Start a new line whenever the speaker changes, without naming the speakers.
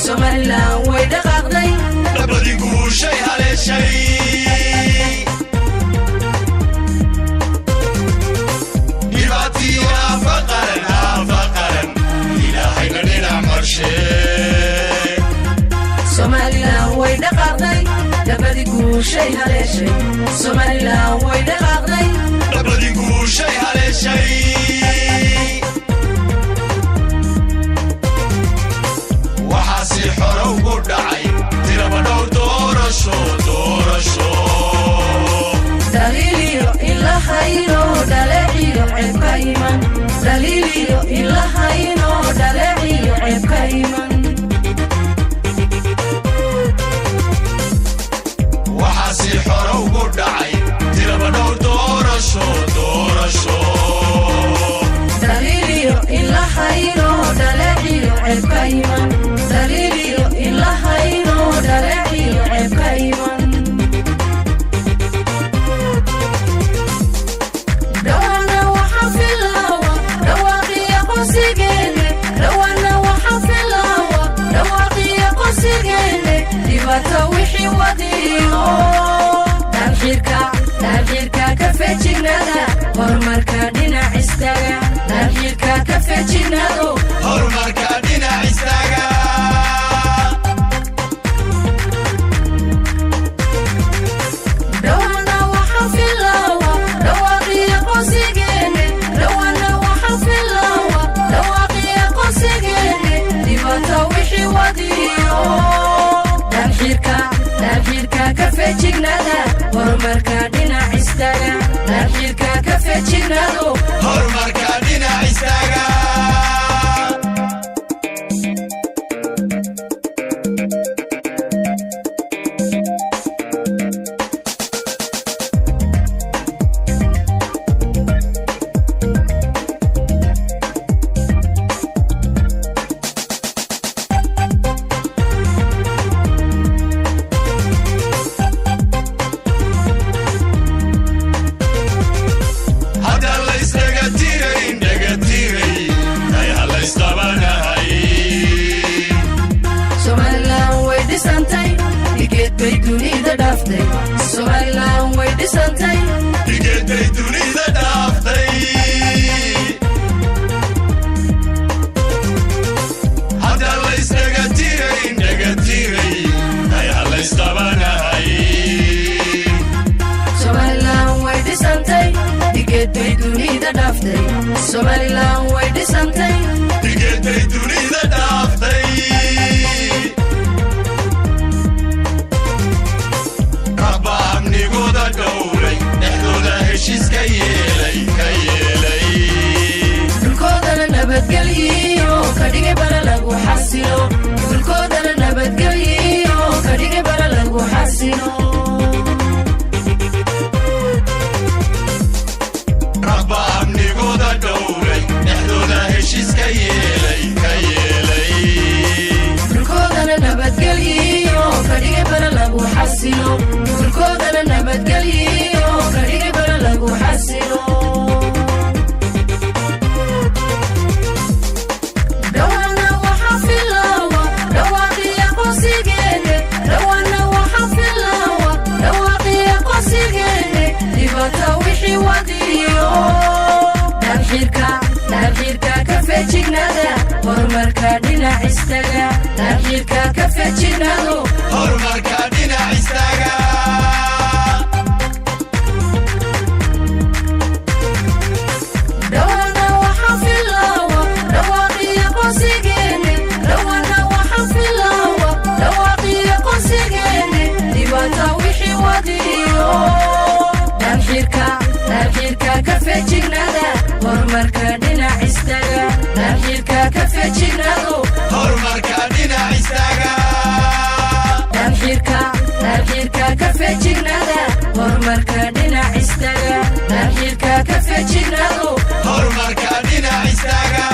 Somaliland way dhaqaaqday
nabadi guushay haleeshay dhibaatiya faqaran ilaahayna dhinac marshay
Somaliland way dhaqaaqday nabadi guushay haleeshay Somaliland way dhaqaaqday
nabadi guushay haleeshay waxaasi xoro ugu dhacay tiraba dhowr doorasho
daliiliyo ilahayno dhaleeciyo ceebka iman daliiliyo ilahayno dhaleeciyo ceebka iman
waxaasi xoro ugu dhacay tiraba dhowr doorasho
daliiliyo ilahayno dhaleeciyo ceebka iman daliiliyo ilahayno dhaleeciyo ceebka iman dhawana waxa filawa dhawaaqiya qosigeene dhawana waxa filawa dhawaaqiya qosigeene dhibaato wixii wadiyo dhaafirka ka feejignada horumarka dhinac istaaga dhaafirka ka feejignado
horumarka dhinac istaaga
dhawana waxa filawa dhawaaqiya qosigeene dhawana waxa filawa dhawaaqiya qosigeene dhibaato wixii wadiyo dhaafirka ka feejignada horumarka dhinac istaaga dhaafirka ka feejignado
horumarka dhinac istaaga
Somaliland way dhisantay
digeeday dunida dhaaftay hadda laysaga tiray ay halaysqabanahay
Somaliland way dhisantay digeeday dunida dhaaftay Somaliland way dhisantay
digeeday dunida dhaaftay amnigoda dhowray dhexdooda heshiiska yeelay
dhulkoodana nabadgelyo ka dhigay bara lagu xasilo dhulkoodana nabadgelyo ka dhigay bara lagu xasilo
rabba amnigoda dhowray dhexdooda heshiiska yeelay
dhulkoodana nabadgelyo ka dhigay bara lagu xasilo dhulkoodana nabadgelyo ka dhigay bara lagu xasilo dhawana waxa filawa dhawaaqiya qosigeene dhawana waxa filawa dhawaaqiya qosigeene dhibaato wixii wadiyo dhaafirka ka feejignada horumarka dhinac istaaga dhaafirka ka feejignado
horumarka dhinac istaaga
dhawana waxa filawa dhawaaqiya qosigeene dhawana waxa filawa dhawaaqiya qosigeene dhibaato wixii wadiyo dhaafirka ka feejignada horumarka dhinac istaaga dhaafirka ka feejignado
horumarka dhinac istaaga
dhaafirka ka feejignada horumarka dhinac istaaga dhaafirka ka feejignado
horumarka dhinac istaaga